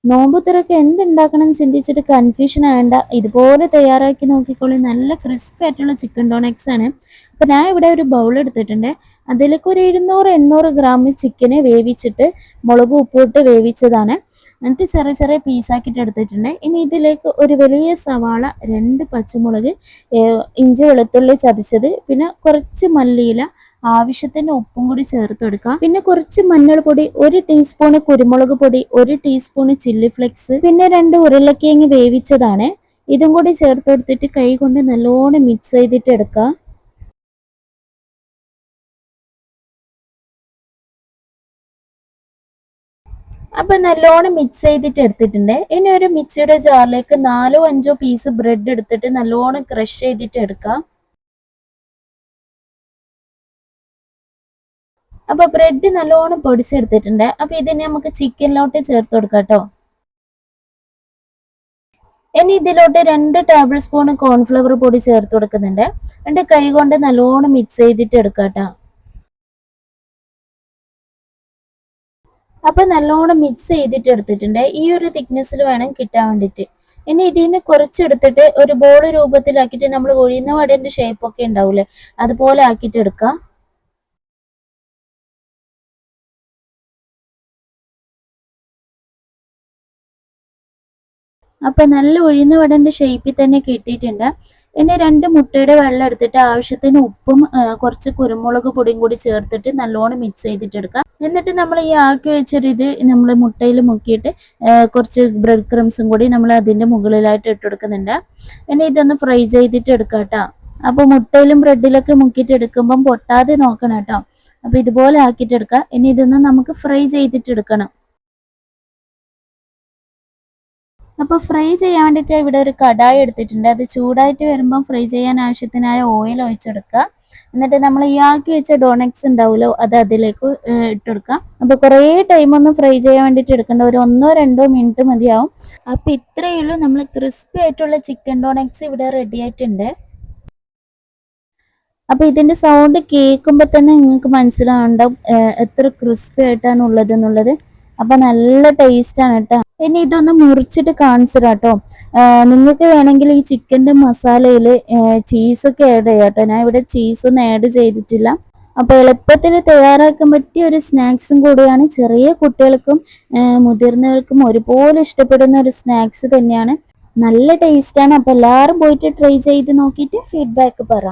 നോമ്പുതുറക്ക് എന്തുണ്ടാക്കണം ചിന്തിച്ചിട്ട് കൺഫ്യൂഷൻ ആവേണ്ട. ഇതുപോലെ തയ്യാറാക്കി നോക്കിക്കോളി. നല്ല ക്രിസ്പി ആയിട്ടുള്ള ചിക്കൻ ഡോണക്സ് ആണ്. അപ്പൊ ഞാൻ ഇവിടെ ഒരു ബൗൾ എടുത്തിട്ടുണ്ട്. അതിലേക്ക് ഒരു 700-800 ഗ്രാം ചിക്കന് വേവിച്ചിട്ട് മുളക് ഉപ്പിട്ട് വേവിച്ചതാണ്. എന്നിട്ട് ചെറിയ ചെറിയ പീസാക്കിയിട്ട് എടുത്തിട്ടുണ്ട്. ഇനി ഇതിലേക്ക് ഒരു വലിയ സവാള, 2 പച്ചമുളക്, ഇഞ്ചി വെളുത്തുള്ളി ചതച്ചത്, പിന്നെ കുറച്ച് മല്ലിയില, ആവശ്യത്തിന് ഉപ്പും കൂടി ചേർത്ത് കൊടുക്കാം. പിന്നെ കുറച്ച് മഞ്ഞൾപ്പൊടി, 1 ടീസ്പൂൺ കുരുമുളക് പൊടി, 1 ടീസ്പൂൺ ചില്ലി ഫ്ലെക്സ്, പിന്നെ 2 ഉരുളക്കിഴങ്ങ് വേവിച്ചതാണ്. ഇതും കൂടി ചേർത്ത് കൊടുത്തിട്ട് കൈ കൊണ്ട് നല്ലോണം മിക്സ് ചെയ്തിട്ട് എടുക്കാം. അപ്പൊ നല്ലോണം മിക്സ് ചെയ്തിട്ട് എടുത്തിട്ടുണ്ട്. ഇനി ഒരു മിക്സിയുടെ ജാറിലേക്ക് 4-5 പീസ് ബ്രെഡ് എടുത്തിട്ട് നല്ലോണം ക്രഷ് ചെയ്തിട്ട് എടുക്കാം. അപ്പൊ ബ്രെഡ് നല്ലോണം പൊടിച്ചെടുത്തിട്ടുണ്ട്. അപ്പൊ ഇതിനെ നമുക്ക് ചിക്കനിലോട്ട് ചേർത്ത് കൊടുക്കാം കേട്ടോ. ഇനി ഇതിലോട്ട് 2 ടേബിൾ സ്പൂൺ കോൺഫ്ലവർ പൊടി ചേർത്ത് കൊടുക്കുന്നുണ്ട്. എന്നിട്ട് കൈ കൊണ്ട് നല്ലോണം മിക്സ് ചെയ്തിട്ട് എടുക്കാം കേട്ടോ. അപ്പൊ നല്ലോണം മിക്സ് ചെയ്തിട്ട് എടുത്തിട്ടുണ്ട്. ഈ ഒരു തിക്നെസ്സിൽ വേണം കിട്ടാൻ വേണ്ടിയിട്ട്. ഇനി ഇതിന്ന് കുറച്ചെടുത്തിട്ട് ഒരു ബോൾ രൂപത്തിലാക്കിയിട്ട് നമ്മൾ ഉഴുന്ന വടേന്റെ ഷേപ്പ് ഒക്കെ ഉണ്ടാവൂലേ, അതുപോലെ ആക്കിയിട്ട് എടുക്കാം. അപ്പൊ നല്ല ഉഴുന്ന വടന്റെ ഷേപ്പിൽ തന്നെ കിട്ടിയിട്ടുണ്ട്. ഇനി 2 മുട്ടയുടെ വെള്ളം എടുത്തിട്ട് ആവശ്യത്തിന് ഉപ്പും കുറച്ച് കുരുമുളക് പൊടിയും കൂടി ചേർത്തിട്ട് നല്ലോണം മിക്സ് ചെയ്തിട്ട് എടുക്കാം. എന്നിട്ട് നമ്മൾ ഈ ആക്കി വെച്ചൊരു ഇത് നമ്മൾ മുട്ടയിൽ മുക്കിയിട്ട് കുറച്ച് ബ്രെഡ് ക്രംസും കൂടി നമ്മൾ അതിന്റെ മുകളിലായിട്ട് ഇട്ട് കൊടുക്കുന്നുണ്ട്. ഇനി ഇതൊന്ന് ഫ്രൈ ചെയ്തിട്ട് എടുക്കാം കേട്ടോ. അപ്പൊ മുട്ടയിലും ബ്രെഡിലൊക്കെ മുക്കിയിട്ട് എടുക്കുമ്പം പൊട്ടാതെ നോക്കണം കേട്ടോ. അപ്പൊ ഇതുപോലെ ആക്കിയിട്ട് എടുക്കാം. ഇനി ഇതൊന്ന് നമുക്ക് ഫ്രൈ ചെയ്തിട്ട് എടുക്കണം. അപ്പൊ ഫ്രൈ ചെയ്യാൻ വേണ്ടിയിട്ട് ഇവിടെ ഒരു കടായി എടുത്തിട്ടുണ്ട്. അത് ചൂടായിട്ട് വരുമ്പോൾ ഫ്രൈ ചെയ്യാൻ ആവശ്യത്തിനായ ഓയിൽ ഒഴിച്ചെടുക്കുക. എന്നിട്ട് നമ്മൾ ഈ ആക്കി വെച്ച ഡോണക്സ് ഉണ്ടാവുമല്ലോ, അത് അതിലേക്ക് ഇട്ടെടുക്കാം. അപ്പൊ കുറേ ടൈം ഒന്നും ഫ്രൈ ചെയ്യാൻ വേണ്ടിയിട്ട് എടുക്കേണ്ട, ഒരു 1-2 മിനിറ്റ് മതിയാവും. അപ്പൊ ഇത്രയേ ഉള്ളൂ, നമ്മൾ ക്രിസ്പി ആയിട്ടുള്ള ചിക്കൻ ഡോണക്സ് ഇവിടെ റെഡി ആയിട്ടുണ്ട്. അപ്പൊ ഇതിന്റെ സൗണ്ട് കേൾക്കുമ്പോൾ തന്നെ നിങ്ങൾക്ക് മനസ്സിലാവുണ്ടാവും എത്ര ക്രിസ്പി ആയിട്ടാണ് ഉള്ളത് എന്നുള്ളത്. അപ്പൊ നല്ല ടേസ്റ്റ് ആണ് കേട്ടോ. ഇനി ഇതൊന്ന് മുറിച്ചിട്ട് കാണിച്ചു കേട്ടോ. നിങ്ങൾക്ക് വേണമെങ്കിൽ ഈ ചിക്കന്റെ മസാലയിൽ ചീസൊക്കെ ആഡ് ചെയ്യാം കേട്ടോ. ഞാൻ ഇവിടെ ചീസൊന്നും ആഡ് ചെയ്തിട്ടില്ല. അപ്പൊ എളുപ്പത്തിൽ തയ്യാറാക്കാൻ പറ്റിയ ഒരു സ്നാക്സും കൂടിയാണ്. ചെറിയ കുട്ടികൾക്കും മുതിർന്നവർക്കും ഒരുപോലെ ഇഷ്ടപ്പെടുന്ന ഒരു സ്നാക്സ് തന്നെയാണ്. നല്ല ടേസ്റ്റ് ആണ്. അപ്പൊ എല്ലാവരും പോയിട്ട് ട്രൈ ചെയ്ത് നോക്കിയിട്ട് ഫീഡ്ബാക്ക് പറ.